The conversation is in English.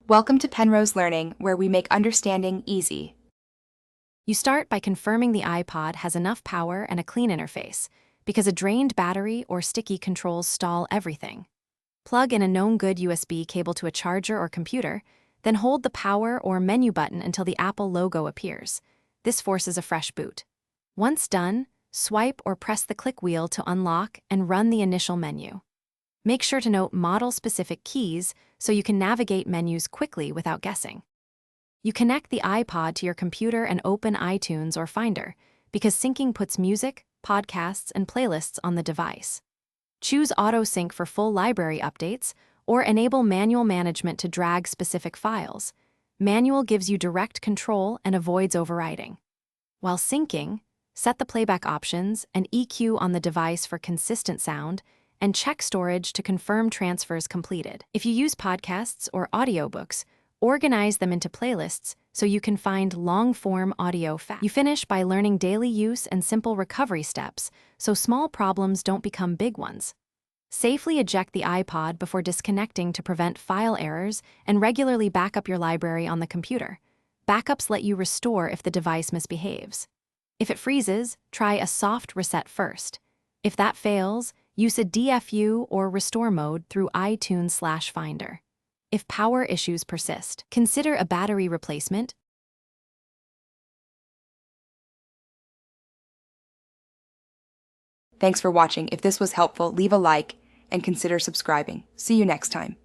Welcome to Penrose Learning, where we make understanding easy. You start by confirming the iPod has enough power and a clean interface, because a drained battery or sticky controls stall everything. Plug in a known good USB cable to a charger or computer, then hold the power or menu button until the Apple logo appears. This forces a fresh boot. Once done, swipe or press the click wheel to unlock and run the initial menu. Make sure to note model-specific keys so you can navigate menus quickly without guessing. You connect the iPod to your computer and open iTunes or Finder, because syncing puts music, podcasts, and playlists on the device. Choose Auto Sync for full library updates, or enable manual management to drag specific files. Manual gives you direct control and avoids overriding. While syncing, set the playback options and EQ on the device for consistent sound, and check storage to confirm transfers completed. If you use podcasts or audiobooks, organize them into playlists so you can find long-form audio fast. You finish by learning daily use and simple recovery steps so small problems don't become big ones. Safely eject the iPod before disconnecting to prevent file errors and regularly back up your library on the computer. Backups let you restore if the device misbehaves. If it freezes, try a soft reset first. If that fails, use a DFU or restore mode through iTunes/Finder. If power issues persist, consider a battery replacement. Thanks for watching. If this was helpful, leave a like and consider subscribing. See you next time.